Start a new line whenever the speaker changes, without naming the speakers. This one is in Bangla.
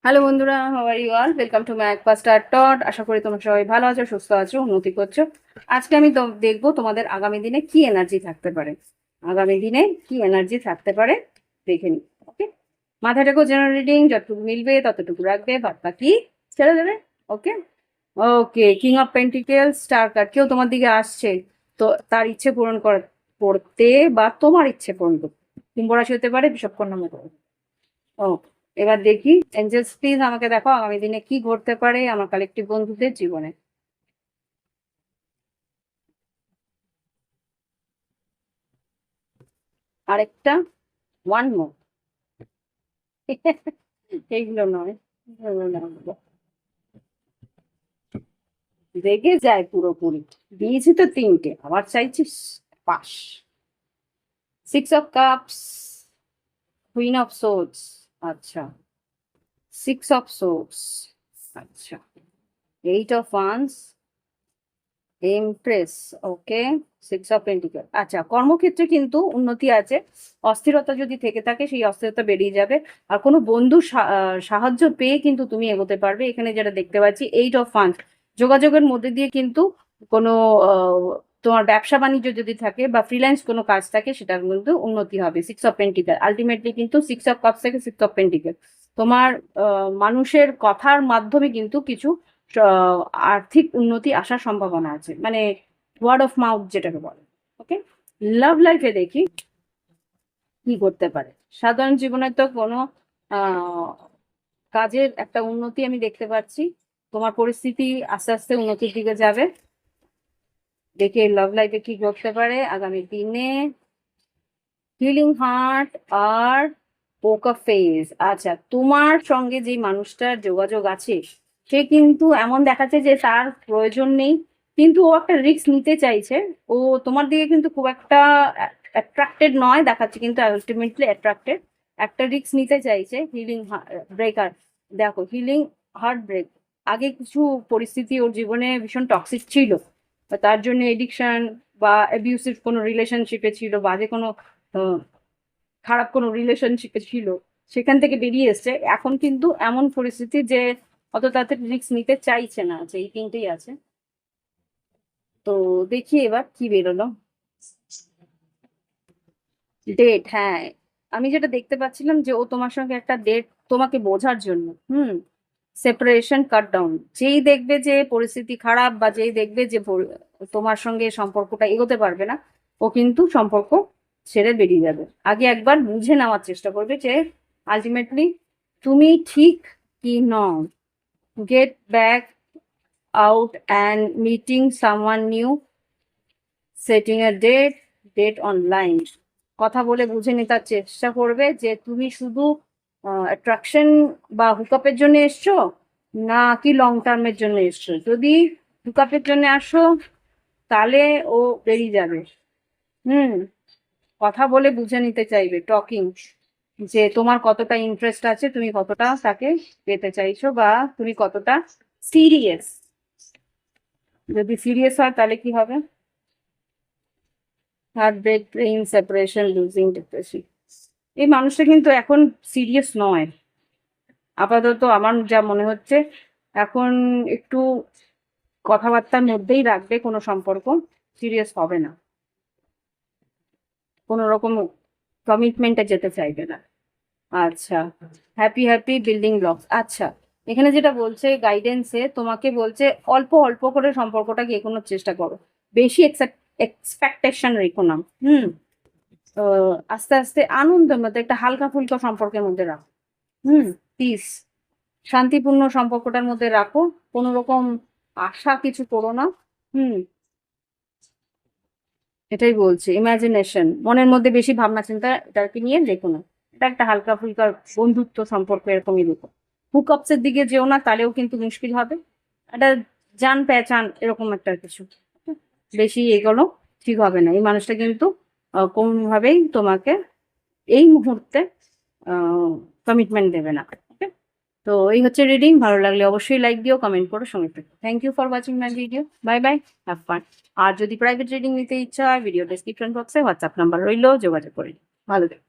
হ্যালো বন্ধুরা, how are you all? Welcome to my একপাস্টার টট। আশা করি তোমরা সবাই ভালো আছো, সুস্থ আছো, উন্নতি করছো। আজকে আমি দেখবো তোমাদের আগামী দিনে কি এনার্জি থাকতে পারে। আগামী দিনে কি এনার্জি থাকতে পারে দেখে নি। ওকে, মাথায় রেখো জেনারেল রিডিং, যতটুকু মিলবে ততটুকু রাখবে, বাদ বাকি ছেড়ে দেবে। Okay okay, king of pentacles, star card. কেউ তোমার দিকে আসছে, তো তার ইচ্ছে পূরণ করতে বা তোমার ইচ্ছে পূরণ করতে। কুম্ভ রাশি হতে পারে, বিষবকন্যা হতে পারে। ও, এবার দেখি এঞ্জেলস প্লিজ আমাকে দেখো আগামী দিনে কি ঘটতে পারে আমার কালেকটিভ বন্ধুদের জীবনে। আরেকটা, ওয়ান মোর। এইগুলো নয়, এগুলো না, রেগে যায় পুরোপুরি। দিয়েছি তো তিনটে, আবার চাইছিস pass. Six of cups, queen of swords, আচ্ছা, সিক্স অফ সোর্ডস, আচ্ছা, eight of wands, empress, okay, six of pentacle. আচ্ছা, কর্মক্ষেত্রে কিন্তু উন্নতি আছে। অস্থিরতা যদি থেকে থাকে সেই অস্থিরতা বেরিয়ে যাবে। আর কোনো বন্ধুর সাহায্য পেয়ে কিন্তু তুমি এগোতে পারবে। এখানে যেটা দেখতে পাচ্ছি, এইট অফ ফান্ড, যোগাযোগের মধ্যে দিয়ে কিন্তু কোনো তোমার ব্যবসা বাণিজ্য যদি থাকে বা ফ্রিল্যান্স কোনো কাজ থাকে সেটা কিন্তু উন্নতি হবে। সিক্স অফ পেন্টিকেল আলটিমেটলি কিন্তু সিক্স অফ কাপস থেকে সিক্স অফ পেন্টিকেল। তোমার মানুষের কথার মাধ্যমে কিন্তু কিছু আর্থিক উন্নতি আসার সম্ভাবনা আছে, মানে ওয়ার্ড অফ মাউথ যেটাকে বলে। ওকে, লাভ লাইফে দেখি কি করতে পারে। সাধারণ জীবনে তো কোনো আহ কাজের একটা উন্নতি আমি দেখতে পাচ্ছি। তোমার পরিস্থিতি আস্তে আস্তে উন্নতির দিকে যাবে। দেখি লাভ লাইফে কি ঘটতে পারে আগামী দিনে। হিলিং হার্ট আর পোকার ফেস। আচ্ছা, তোমার সঙ্গে যে মানুষটার যোগাযোগ আছে সে কিন্তু এমন দেখাচ্ছে যে তার প্রয়োজন নেই, কিন্তু ও একটা রিস্ক নিতে চাইছে। ও তোমার দিকে কিন্তু খুব একটা অ্যাট্রাক্টেড নয় দেখাচ্ছে, কিন্তু আলটিমেটলি অ্যাট্রাক্টেড। একটা রিস্ক নিতে চাইছে। হিলিং ব্রেকার, দেখো হিলিং হার্ট ব্রেক। আগে কিছু পরিস্থিতি ওর জীবনে ভীষণ টক্সিক ছিল, তার জন্য এডিকশন বা অ্যাবিউসিভ কোনো রিলেশনশিপে ছিল, বাজে কোনো আহ, খারাপ কোনো রিলেশনশিপে ছিল, সেখান থেকে বেরিয়ে এসছে। এখন কিন্তু এমন পরিস্থিতি যে অত তাড়াতাড়ি রিস্ক নিতে চাইছে না, যে এই তিনটেই আছে। তো দেখি এবার কি বেরোলো। ডেট, হ্যাঁ, আমি যেটা দেখতে পাচ্ছিলাম যে ও তোমার সঙ্গে একটা ডেট, তোমাকে বোঝার জন্য। Separation cut down. যেই দেখবে যে পরিস্থিতি খারাপ বা যেই দেখবে যে তোমার সঙ্গে সম্পর্কটা এগোতে পারবে না, ও কিন্তু সম্পর্ক ছেড়ে বেরিয়ে যাবে। আগে একবার বুঝে নেওয়ার চেষ্টা করবে যে আলটিমেটলি তুমি ঠিক কি নও। Get back out and meeting someone new, setting a date, date online. কথা বলে বুঝে নিতে চেষ্টা করবে যে তুমি শুধু অ্যাট্রাকশন বা হুকআপের জন্য এসছো না কি লং টার্মের জন্য এসছো। যদি হুকআপের জন্য আসো তাহলে ও বেরিয়ে যাবে। হুম, কথা বলে বুঝে নিতে চাইবে, টকিং, যে তোমার কতটা ইন্টারেস্ট আছে, তুমি কতটা তাকে পেতে চাইছো বা তুমি কতটা সিরিয়াস। যদি সিরিয়াস হয় তাহলে কি হবে? Heart break, pain, separation, losing, depression. এই মানুষটা কিন্তু এখন সিরিয়াস নয় আপাতত, আমার যা মনে হচ্ছে। এখন একটু কথাবার্তার মধ্যেই রাখবে কোনো সম্পর্ক, সিরিয়াস হবে না, কোনো রকম কমিটমেন্টে যেতে চাইবে না। আচ্ছা, হ্যাপি হ্যাপি বিল্ডিং ব্লকস। আচ্ছা, এখানে যেটা বলছে গাইডেন্সে, তোমাকে বলছে অল্প অল্প করে সম্পর্কটাকে এগোনোর চেষ্টা করো, বেশি এক্সপেকটেশন রেখো না। আস্তে আস্তে আনন্দের মধ্যে একটা হালকা ফুলকা সম্পর্কের মধ্যে রাখো। পিস, শান্তিপূর্ণ সম্পর্কটার মধ্যে রাখো, কোনো রকম আশা কিছু করো না। হুম, এটাই বলছে। ইমাজিনেশন, মনের মধ্যে বেশি ভাবনা চিন্তা এটাকে নিয়ে দেখো না। এটা একটা হালকা ফুলকা বন্ধুত্ব সম্পর্ক, এরকমই দেখো। হুকআপসের দিকে যেও না, তাহলেও কিন্তু মুশকিল হবে। একটা জান পেহচান এরকম একটা কিছু, বেশি এগুলো ঠিক হবে না। এই মানুষটা কিন্তু কোনোভাবেই তোমাকে এই মুহূর্তে কমিটমেন্ট দেবে না। ওকে, তো এই হচ্ছে রিডিং। ভালো লাগলে অবশ্যই লাইক দিও, কমেন্ট করো, সঙ্গে থেকো। Thank you for watching my video. Bye bye, have fun. আর যদি প্রাইভেট রিডিং নিতে ইচ্ছা হয়, ভিডিও ডেসক্রিপশন বক্সে হোয়াটসঅ্যাপ নাম্বার রইলো, যোগাযোগ করে নিও। ভালো থেকো।